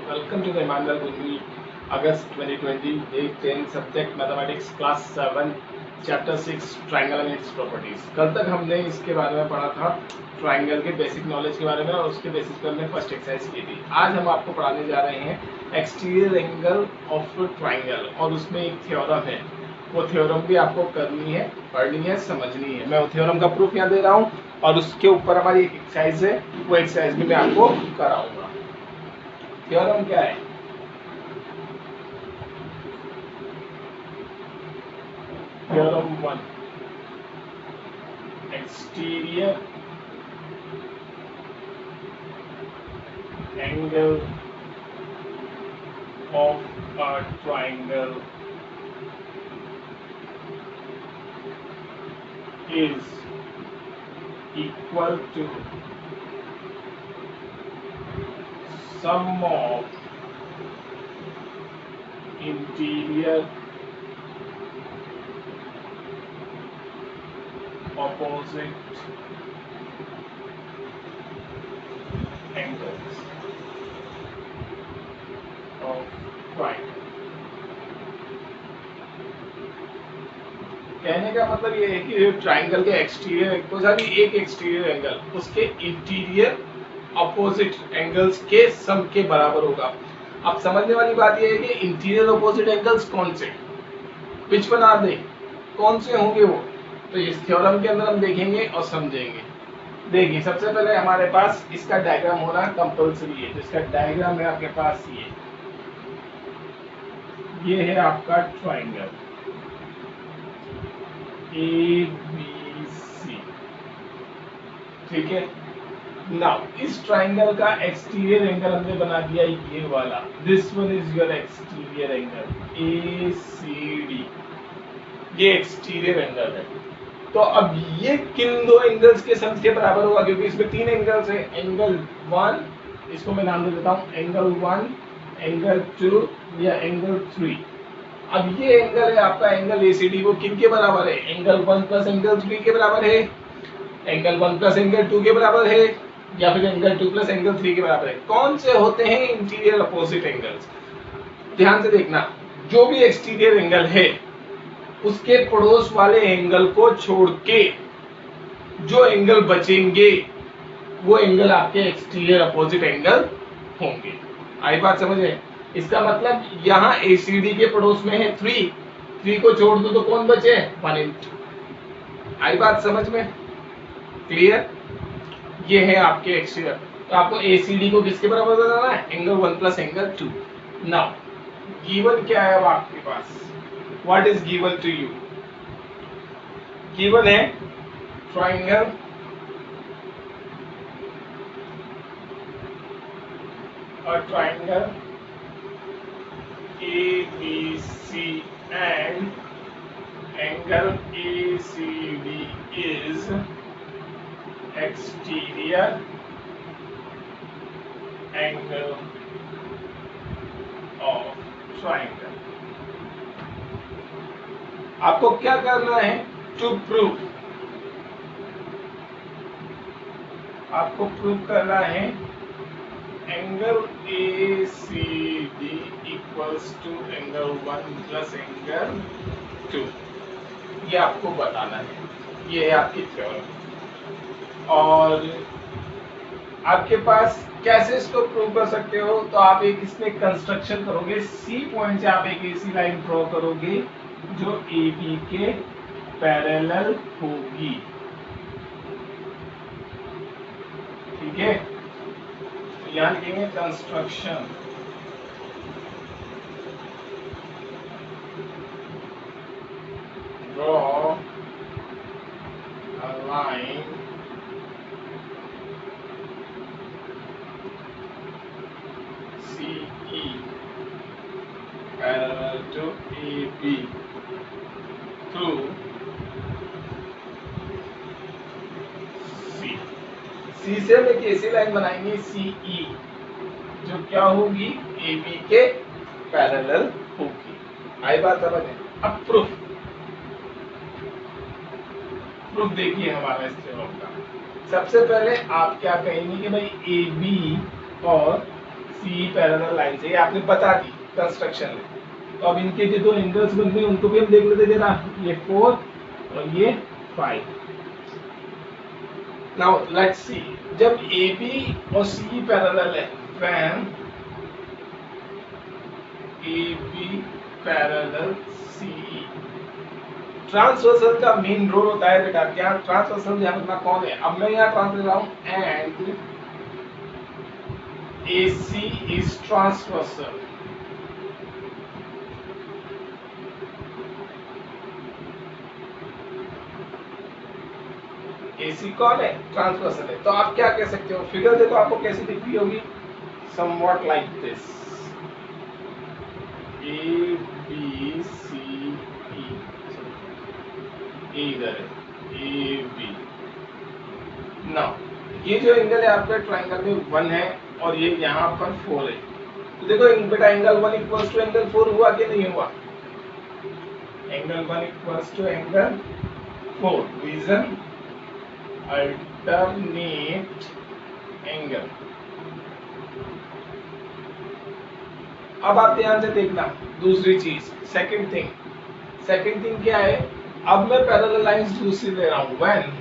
Welcome to the Emmanuel Gundry, August 2020, Day 10, Subject Mathematics, Class 7, Chapter 6, Triangle and its Properties. कल तक हमने इसके बारे में पढ़ा था, ट्राइंगल के बेसिक नॉलेज के बारे में, और उसके बेसिस पर हमने फर्स्ट एक्सरसाइज की थी। आज हम आपको पढ़ाने जा रहे हैं एक्सटीरियर एंगल ऑफ ट्राइंगल, और उसमें एक थ्योरम है। वो थ्योरम भी आपको करनी है, पढ़नी है, समझनी है। मैं वो थ्योरम का प्रूफ यहाँ दे रहा हूँ, और उसके ऊपर हमारी एक एक्सरसाइज है, वो एक्सरसाइज भी मैं आपको कराऊंगा। थ्योरम क्या है? Theorem 1, exterior angle of a triangle is equal to sum of interior opposite angles of triangle। कहने का मतलब ये है कि ट्राइंगल के एक्सटीरियर तो सभी एक एक्सटीरियर एंगल उसके इंटीरियर अपोजिट एंगल्स के सम के बराबर होगा। अब समझने वाली बात यह है कि इंटीरियर अपोजिट एंगल्स कौन से, विच वन आर दे, कौन से होंगे वो, तो इस थ्योरम के अंदर हम देखेंगे और समझेंगे। देखिए, सबसे पहले हमारे पास इसका डायग्राम होना कंपल्सरी है। जिसका डायग्राम है आपके पास ये है आपका ट्राइंगल ABC, ठीक है। नाउ इस ट्राइंगल का एक्सटीरियर एंगल हमने बना दिया ये वाला, this one is your exterior angle ACD, ये एक्सटीरियर एंगल है। तो अब ये किन दो एंगल्स के सम के बराबर होगा, क्योंकि इसमें तीन एंगल्स है। एंगल 1, इसको मैं नाम दे देता हूं एंगल 1, एंगल 2 या एंगल 3। अब ये एंगल है आपका एंगल ACD, वो किन के बराबर है? एंगल 1 प्लस एंगल 3 के बराबर है, एंगल 1 प्लस एंगल 2 के बराबर है, या फिर एंगल 2 प्लस एंगल 3 के बराबर है। कौन से होते हैं इंटीरियर अपोजिट एंगल्स? ध्यान से देखना, जो भी एक्सटीरियर एंगल है उसके पड़ोस वाले एंगल को छोड़ के जो एंगल बचेंगे वो एंगल आपके एक्सटीरियर अपोजिट एंगल होंगे। आई बात समझ में? इसका मतलब यहाँ ACD के पड़ोस में है 3 को छोड़ दो तो कौन बचे? 1। आई बात समझ में? क्लियर? ये है आपके एक्सटीरियर। तो आपको ACD को किसके बराबर बनाना है? Angle 1 plus angle 2। Now given क्या है अब आपके पास? What is given to you? Given है triangle ABC and angle ACD is exterior angle of triangle। आपको क्या करना है? टू प्रूव, आपको प्रूव करना है angle ACD equals to angle 1 plus angle 2। ये आपको बताना है, ये है आपकी थ्योरम। और आपके पास कैसे इसको प्रूव कर सकते हो? तो आप एक इसमें कंस्ट्रक्शन करोगे, C पॉइंट से आप एक ऐसी लाइन ड्रॉ करोगे जो AB के पैरेलल होगी, ठीक है। यहाँ लिखेंगे construction, draw a line CE parallel to AB through C से हम एक ऐसी लाइन बनाएंगे CE जो क्या होगी? AB के पैरेलल होगी। आई बात समझ में? अब प्रूफ देखिए हमारा इस थ्योरम का। सबसे पहले आप क्या कहेंगे कि भाई AB और सी पैरेलल लाइन से, ये आपने बता दी कंस्ट्रक्शन में। तो अब इनके जो दो एंगल्स बनते हैं उनको भी हम देख लेते जरा, ये 4 और ये 5। नाउ लेट्स सी, जब ए बी और सी पैरेलल है, when A B parallel C, transversal का मेन रोल होता है बेटा क्या, ट्रांसवर्सल ध्यान रखना कौन है। अब मैं यहाँ ट्रांसलेट रहा हूँ, and AC is transversal। AC कौन है, ट्रांसवर्सल है। तो आप क्या कह सकते हो, फिगर देखो आपको कैसी दिख रही होगी, somewhat like this, A B C E, इधर है A B। नाउ ये जो एंगल है आपका ट्राइंगल में 1 है और ये यहाँ पर 4 है। तो देखो बेटा एंगल 1 इक्वल्स टू एंगल 4 हुआ कि नहीं हुआ, angle 1 equals to angle 4, reason alternate angle. अब आप ध्यान से देखना दूसरी चीज, सेकंड थिंग क्या है, अब मैं पैरेलल लाइंस दूसरी ले रहा हूं, when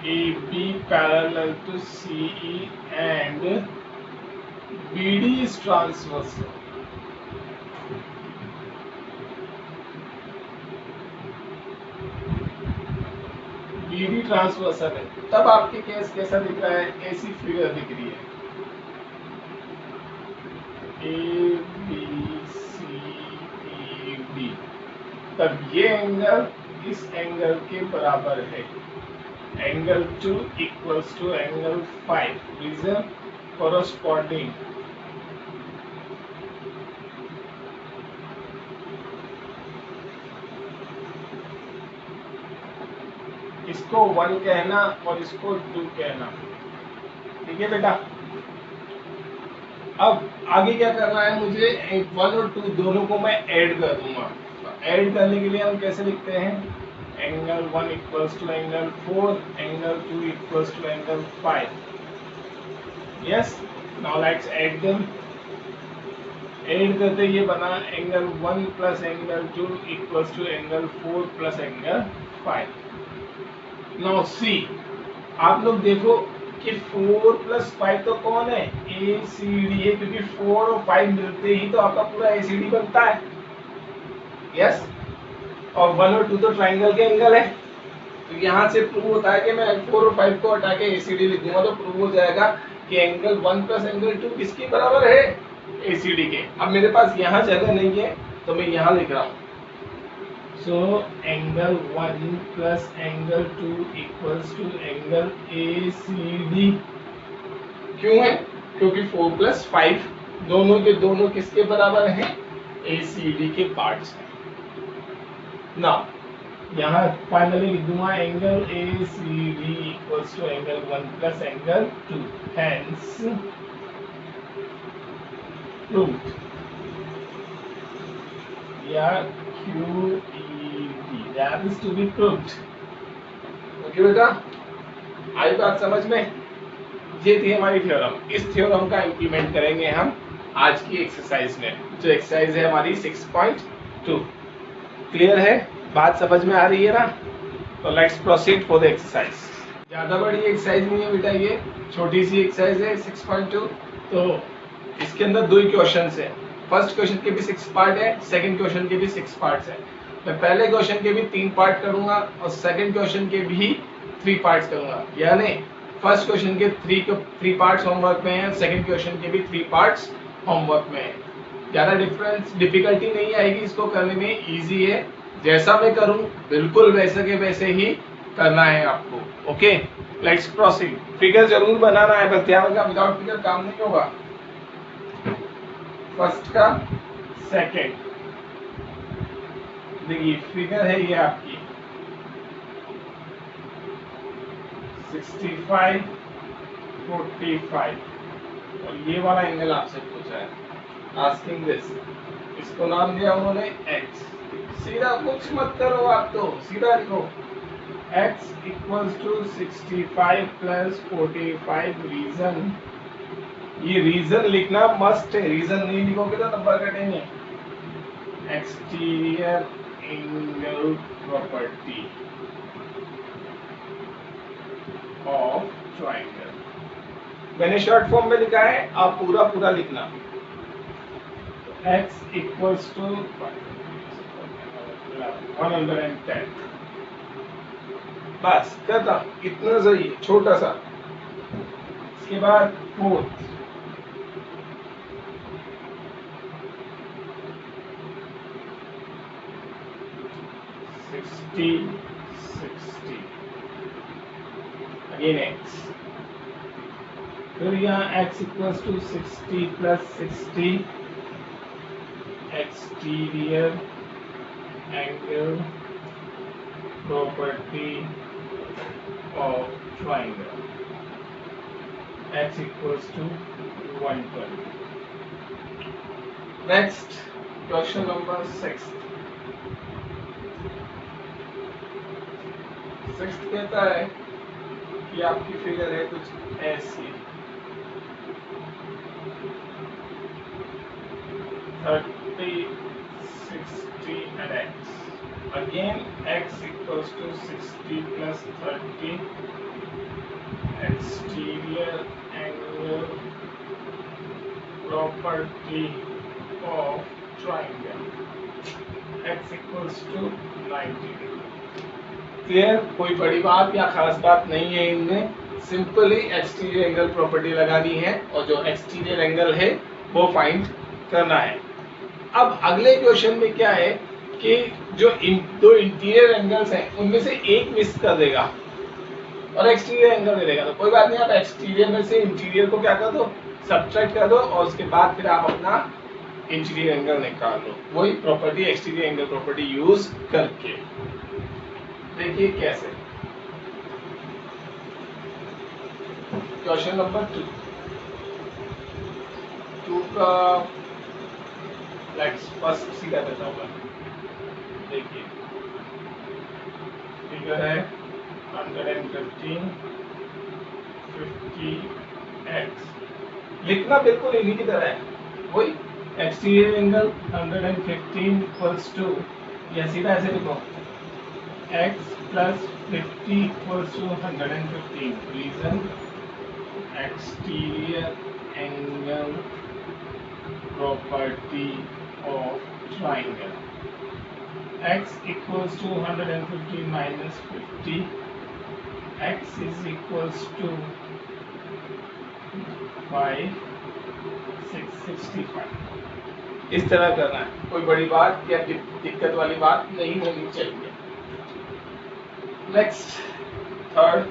AB parallel to CE and BD is transversal। BD transversal है, तब आपके केस कैसा दिख रहा है, ऐसी फिगर दिख रही है, A B C E B। तब ये एंगल इस एंगल के बराबर है, angle 2 equals to angle 5, reason corresponding. इसको 1 कहना और इसको 2 कहना, ठीक है बेटा। अब आगे क्या करना है मुझे, 1 और 2 दोनों को मैं ऐड कर दूंगा। तो ऐड करने के लिए हम कैसे लिखते हैं, angle 1 equals to angle 4, angle 2 equals to angle 5। Yes, now let's add them. Add करते ये बना angle 1 plus angle 2 equals to angle 4 plus angle 5। Now see, आप लोग देखो कि 4 प्लस 5 तो कौन है, ACD है, क्योंकि 4 और 5 मिलते ही तो आपका पूरा ACD बनता है। यस, और 1 और 2 तो ट्राइंगल के एंगल है। तो यहाँ से प्रूव होता है कि मैं 4 और 5 को हटा के ACD लिख दूंगा, तो प्रूव हो जाएगा कि एंगल 1 प्लस एंगल 2 किसके बराबर है, ACD के। अब मेरे पास यहाँ जगह नहीं है तो मैं यहाँ लिख रहा हूँ, so angle 1 plus angle 2 equals to angle ACD। क्यों है, क्योंकि 4 प्लस 5 दोनों के दोनों किसके बराबर हैं, ACD के पार्ट्स हैं। नाउ यहाँ फाइनली लिख दूंगा angle ACD equals to angle 1 plus angle 2, hence proved, या QED that is to be proved। Okay बेटा, आई बात समझ में, ये थी हमारी थ्योरम। इस थ्योरम का इंप्लीमेंट करेंगे हम आज की एक्सरसाइज में, जो एक्सरसाइज है हमारी 6.2। क्लियर है, बात समझ में आ रही है ना। तो let's proceed for the exercise. ज्यादा बड़ी एक्सरसाइज नहीं है बेटा, ये छोटी सी एक्सरसाइज है 6.2। तो इसके अंदर 2 ही क्वेश्चंस है, फर्स्ट क्वेश्चन के भी 6 पार्ट है, सेकंड क्वेश्चन के भी 6 पार्ट्स है। मैं पहले क्वेश्चन के भी 3 पार्ट करूंगा और सेकंड क्वेश्चन के भी 3 पार्ट्स करूंगा, यानी फर्स्ट क्वेश्चन के 3 पार्ट्स होमवर्क में है, सेकंड क्वेश्चन के भी 3 पार्ट्स होमवर्क में है। ज्यादा डिफिकल्टी नहीं आएगी इसको करने में, इजी है। जैसा मैं करूं बिल्कुल वैसे के वैसे ही करना है आपको। Okay, let's proceed. फिगर जरूर बनाना है, बस ध्यान रखना विदाउट फिगर काम नहीं होगा। फर्स्ट का सेकंड, देखिए फिगर है ये आपकी 65, 45 और ये वाला एंगल आपसे पूछा है, आस्किंग दिस। इसको नाम दिया उन्होंने x। सीधा कुछ मत करो, आप तो सीधा लिखो x equals to 65 plus 45 reason. ये रीजन लिखना मस्ट है, रीजन नहीं लिखोगे तो नंबर कटेंगे। Exterior angle property of triangle. मैंने शॉर्ट फॉर्म में लिखा है, आप पूरा पूरा लिखना। x equals to 110। बस खत्म, इतना सही, छोटा सा। इसके बाद फोर्थ, सिक्सटी अगेन x, फिर यहाँ x equals to 60 plus 60 exterior angle property of triangle x equals to 120. Next, question number 6. Sixth कहता है कि आपकी फिगर है कुछ ऐसी, 30, 60 and x. Again, x equals to 60 plus 30 exterior angle property of triangle x equals to 90. Clear? कोई बड़ी बात या खास बात नहीं है इनमें, सिंपली एक्सटीरियर एंगल प्रॉपर्टी लगानी है और जो एक्सटीरियर एंगल है वो फाइंड करना है। अब अगले क्वेश्चन में क्या है कि जो दो इंटीरियर एंगल्स हैं उनमें से एक मिस कर देगा और एक्सटीरियर एंगल दे देगा, तो कोई बात नहीं, आप एक्सटीरियर में से इंटीरियर को क्या कर दो, सब्ट्रैक्ट कर दो और उसके बाद फिर आप अपना इंटीरियर एंगल निकाल लो, वही property exterior angle property use करके। देखिए कैसे, क्वेश्चन नंबर 2 का लेट्स फर्स्ट सीधा देता हूँ। देखिए फिगर है 115 50x, लिखना बिल्कुल इन्हीं की तरह है, वही एक्सटीरियर एंगल 115 इक्वल्स टू, या सीधा ऐसे लिखो x plus 50 equals to 115. Reason, exterior angle property of triangle. X equals to 115 minus 50. X is equals to 5, 665. इस तरह करना है, कोई बड़ी बात या दिक्कत वाली बात नहीं होनी चाहिए। नेक्स्ट, थर्ड,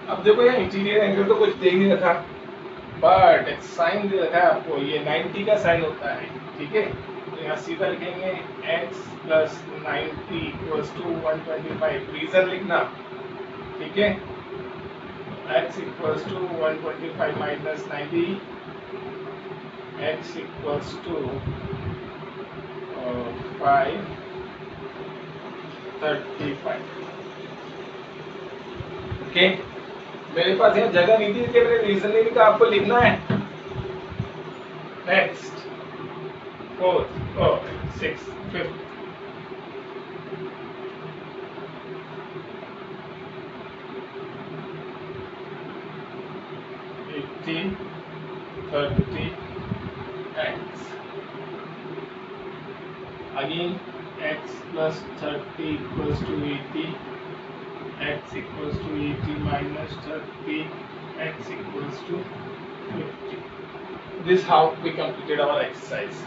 अब देखो ये इंटीरियर एंगल तो कुछ दे नहीं रखा, बट एक साइन दे रखा है आपको, ये 90 का साइन होता है, ठीक है। तो यहाँ सीधा लिखेंगे x plus 90 equals to 125, reason लिखना, ठीक है। x equals to 125 minus 90, x equals to 535. Okay, मेरे पास यहाँ जगह नहीं थी इसलिए मैंने रीजन नहीं लिखा, आपको लिखना है। नेक्स्ट, फोर्थ और six, fifth, $30 x. Again, x plus 30 equals to 80. X equals to 80 minus 30. X equals to 50. This how we completed our exercise.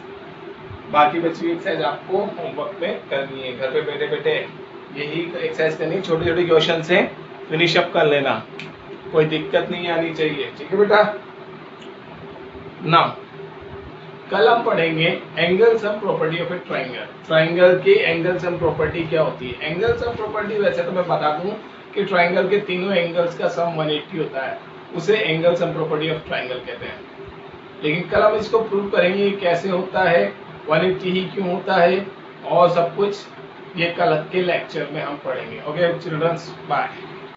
बाकी बची हुई एक्सरसाइज आपको होमवर्क में करनी है, घर पे बैठे बैठे यही एक्सरसाइज करनी है, छोटे छोटे क्वेश्चन से फिनिश अप कर लेना, कोई दिक्कत नहीं आनी चाहिए, ठीक है बेटा। नाउ कल हम पढ़ेंगे angle sum property of A triangle. Triangle की एंगल सम प्रॉपर्टी क्या होती है? एंगल सम प्रॉपर्टी वैसे तो मैं बता दूं कि ट्राइंगल के तीनों एंगल्स का सम 180 होता है, उसे angle sum property of triangle कहते हैं। लेकिन कल हम इसको प्रूव करेंगे कैसे होता है, 180 ही क्यों होता है और सब कुछ, ये कल के लेक्चर में हम पढ़ेंगे। Okay childrens, bye.